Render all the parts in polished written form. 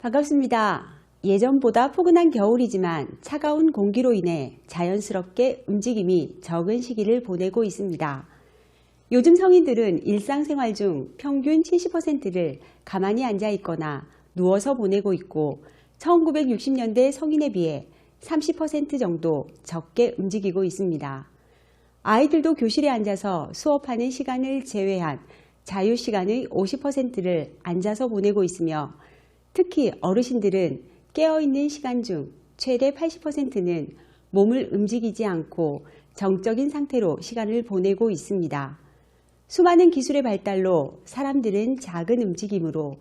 반갑습니다. 예전보다 포근한 겨울이지만 차가운 공기로 인해 자연스럽게 움직임이 적은 시기를 보내고 있습니다. 요즘 성인들은 일상생활 중 평균 70%를 가만히 앉아 있거나 누워서 보내고 있고 1960년대 성인에 비해 30% 정도 적게 움직이고 있습니다. 아이들도 교실에 앉아서 수업하는 시간을 제외한 자유시간의 50%를 앉아서 보내고 있으며 특히 어르신들은 깨어있는 시간 중 최대 80%는 몸을 움직이지 않고 정적인 상태로 시간을 보내고 있습니다. 수많은 기술의 발달로 사람들은 작은 움직임으로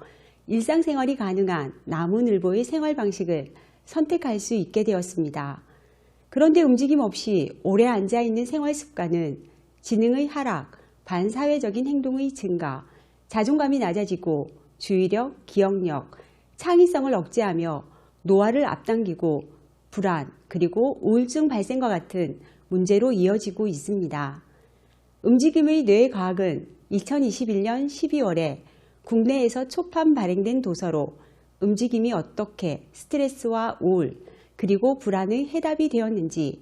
일상생활이 가능한 나무늘보의 생활 방식을 선택할 수 있게 되었습니다. 그런데 움직임 없이 오래 앉아있는 생활 습관은 지능의 하락, 반사회적인 행동의 증가, 자존감이 낮아지고 주의력, 기억력, 창의성을 억제하며 노화를 앞당기고 불안 그리고 우울증 발생과 같은 문제로 이어지고 있습니다. 움직임의 뇌과학은 2021년 12월에 국내에서 초판 발행된 도서로 움직임이 어떻게 스트레스와 우울 그리고 불안의 해답이 되었는지,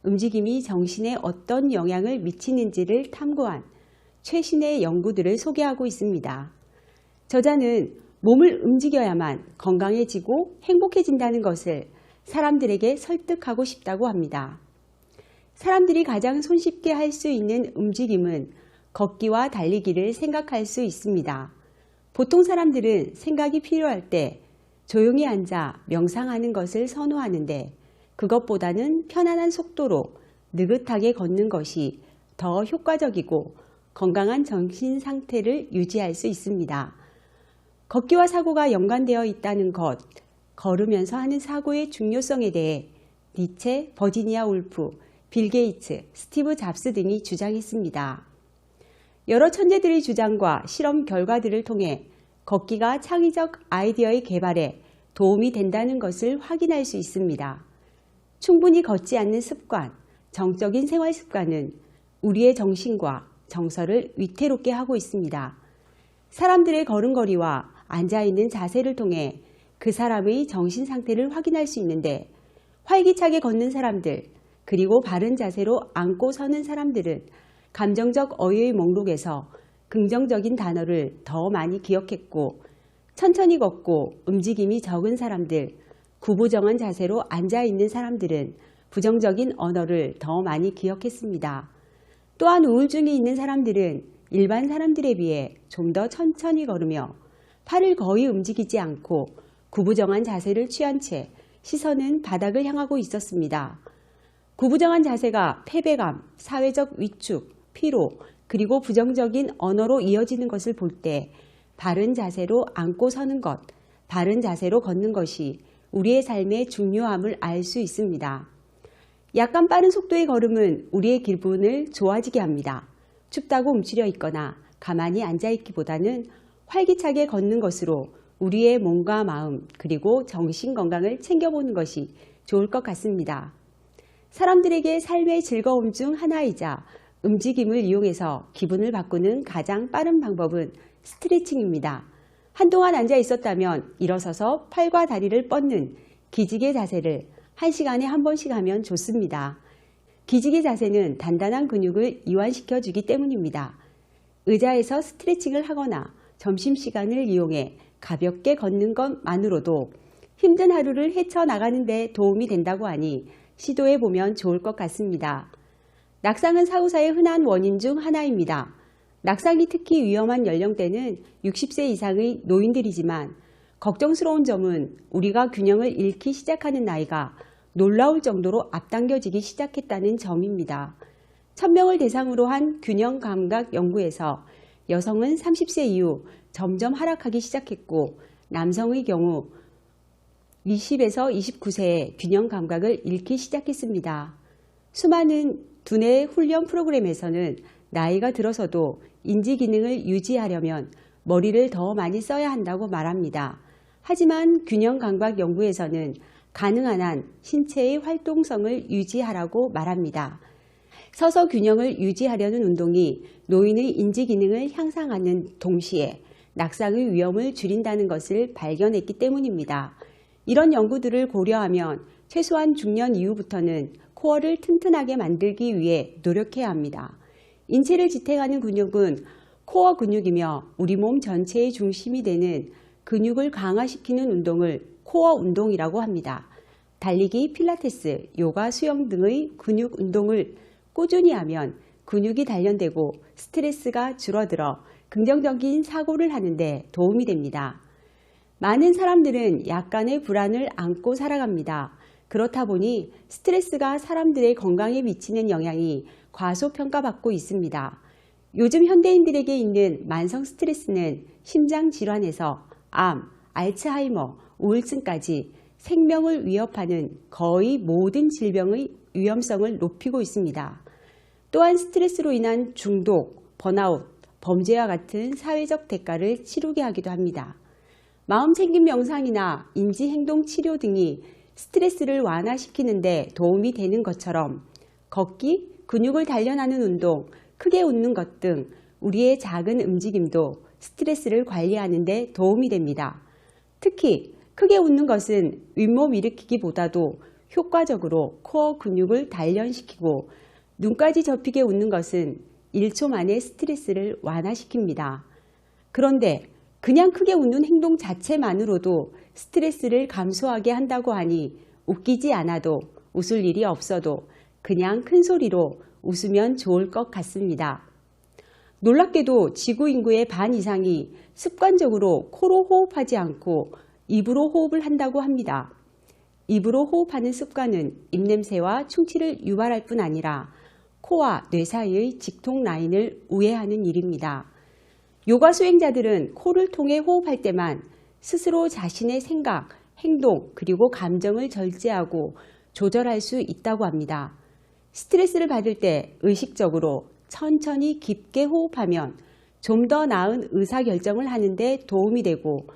움직임이 정신에 어떤 영향을 미치는지를 탐구한 최신의 연구들을 소개하고 있습니다. 저자는 몸을 움직여야만 건강해지고 행복해진다는 것을 사람들에게 설득하고 싶다고 합니다. 사람들이 가장 손쉽게 할 수 있는 움직임은 걷기와 달리기를 생각할 수 있습니다. 보통 사람들은 생각이 필요할 때 조용히 앉아 명상하는 것을 선호하는데 그것보다는 편안한 속도로 느긋하게 걷는 것이 더 효과적이고 건강한 정신 상태를 유지할 수 있습니다. 걷기와 사고가 연관되어 있다는 것, 걸으면서 하는 사고의 중요성에 대해 니체, 버지니아 울프, 빌 게이츠, 스티브 잡스 등이 주장했습니다. 여러 천재들의 주장과 실험 결과들을 통해 걷기가 창의적 아이디어의 개발에 도움이 된다는 것을 확인할 수 있습니다. 충분히 걷지 않는 습관, 정적인 생활 습관은 우리의 정신과 정서를 위태롭게 하고 있습니다. 사람들의 걸음걸이와 앉아있는 자세를 통해 그 사람의 정신 상태를 확인할 수 있는데 활기차게 걷는 사람들 그리고 바른 자세로 앉고 서는 사람들은 감정적 어휘의 목록에서 긍정적인 단어를 더 많이 기억했고 천천히 걷고 움직임이 적은 사람들, 구부정한 자세로 앉아있는 사람들은 부정적인 언어를 더 많이 기억했습니다. 또한 우울증이 있는 사람들은 일반 사람들에 비해 좀 더 천천히 걸으며 팔을 거의 움직이지 않고 구부정한 자세를 취한 채 시선은 바닥을 향하고 있었습니다. 구부정한 자세가 패배감, 사회적 위축, 피로, 그리고 부정적인 언어로 이어지는 것을 볼 때 바른 자세로 앉고 서는 것, 바른 자세로 걷는 것이 우리의 삶의 중요함을 알 수 있습니다. 약간 빠른 속도의 걸음은 우리의 기분을 좋아지게 합니다. 춥다고 움츠려 있거나 가만히 앉아있기보다는 활기차게 걷는 것으로 우리의 몸과 마음 그리고 정신 건강을 챙겨보는 것이 좋을 것 같습니다. 사람들에게 삶의 즐거움 중 하나이자 움직임을 이용해서 기분을 바꾸는 가장 빠른 방법은 스트레칭입니다. 한동안 앉아 있었다면 일어서서 팔과 다리를 뻗는 기지개 자세를 1시간에 한 번씩 하면 좋습니다. 기지개 자세는 단단한 근육을 이완시켜 주기 때문입니다. 의자에서 스트레칭을 하거나 점심시간을 이용해 가볍게 걷는 것만으로도 힘든 하루를 헤쳐나가는 데 도움이 된다고 하니 시도해 보면 좋을 것 같습니다. 낙상은 사후사의 흔한 원인 중 하나입니다. 낙상이 특히 위험한 연령대는 60세 이상의 노인들이지만 걱정스러운 점은 우리가 균형을 잃기 시작하는 나이가 놀라울 정도로 앞당겨지기 시작했다는 점입니다. 1000명을 대상으로 한 균형 감각 연구에서 여성은 30세 이후 점점 하락하기 시작했고 남성의 경우 20에서 29세에 균형 감각을 잃기 시작했습니다. 수많은 두뇌 훈련 프로그램에서는 나이가 들어서도 인지 기능을 유지하려면 머리를 더 많이 써야 한다고 말합니다. 하지만 균형 감각 연구에서는 가능한 한 신체의 활동성을 유지하라고 말합니다. 서서 균형을 유지하려는 운동이 노인의 인지 기능을 향상하는 동시에 낙상의 위험을 줄인다는 것을 발견했기 때문입니다. 이런 연구들을 고려하면 최소한 중년 이후부터는 코어를 튼튼하게 만들기 위해 노력해야 합니다. 인체를 지탱하는 근육은 코어 근육이며 우리 몸 전체의 중심이 되는 근육을 강화시키는 운동을 코어 운동이라고 합니다. 달리기, 필라테스, 요가, 수영 등의 근육 운동을 꾸준히 하면 근육이 단련되고 스트레스가 줄어들어 긍정적인 사고를 하는데 도움이 됩니다. 많은 사람들은 약간의 불안을 안고 살아갑니다. 그렇다 보니 스트레스가 사람들의 건강에 미치는 영향이 과소평가받고 있습니다. 요즘 현대인들에게 있는 만성 스트레스는 심장질환에서 암, 알츠하이머, 우울증까지 생명을 위협하는 거의 모든 질병의 위험성을 높이고 있습니다. 또한 스트레스로 인한 중독, 번아웃, 범죄와 같은 사회적 대가를 치르게 하기도 합니다. 마음챙김 명상이나 인지행동 치료 등이 스트레스를 완화시키는 데 도움이 되는 것처럼 걷기, 근육을 단련하는 운동, 크게 웃는 것 등 우리의 작은 움직임도 스트레스를 관리하는 데 도움이 됩니다. 특히 크게 웃는 것은 윗몸 일으키기보다도 효과적으로 코어 근육을 단련시키고 눈까지 접히게 웃는 것은 1초 만에 스트레스를 완화시킵니다. 그런데 그냥 크게 웃는 행동 자체만으로도 스트레스를 감소하게 한다고 하니 웃기지 않아도 웃을 일이 없어도 그냥 큰 소리로 웃으면 좋을 것 같습니다. 놀랍게도 지구 인구의 반 이상이 습관적으로 코로 호흡하지 않고 입으로 호흡을 한다고 합니다. 입으로 호흡하는 습관은 입냄새와 충치를 유발할 뿐 아니라 코와 뇌 사이의 직통 라인을 우회하는 일입니다. 요가 수행자들은 코를 통해 호흡할 때만 스스로 자신의 생각, 행동, 그리고 감정을 절제하고 조절할 수 있다고 합니다. 스트레스를 받을 때 의식적으로 천천히 깊게 호흡하면 좀 더 나은 의사결정을 하는 데 도움이 되고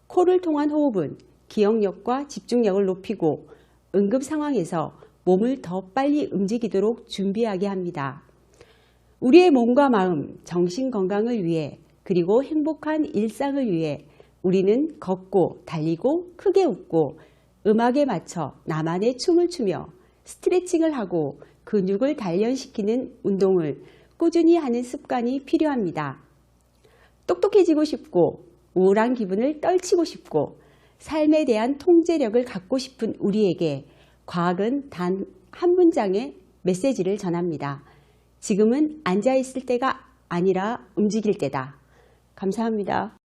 코를 통한 호흡은 기억력과 집중력을 높이고 응급 상황에서 몸을 더 빨리 움직이도록 준비하게 합니다. 우리의 몸과 마음, 정신 건강을 위해 그리고 행복한 일상을 위해 우리는 걷고 달리고 크게 웃고 음악에 맞춰 나만의 춤을 추며 스트레칭을 하고 근육을 단련시키는 운동을 꾸준히 하는 습관이 필요합니다. 똑똑해지고 싶고 우울한 기분을 떨치고 싶고 삶에 대한 통제력을 갖고 싶은 우리에게 과학은 단 한 문장의 메시지를 전합니다. 지금은 앉아있을 때가 아니라 움직일 때다. 감사합니다.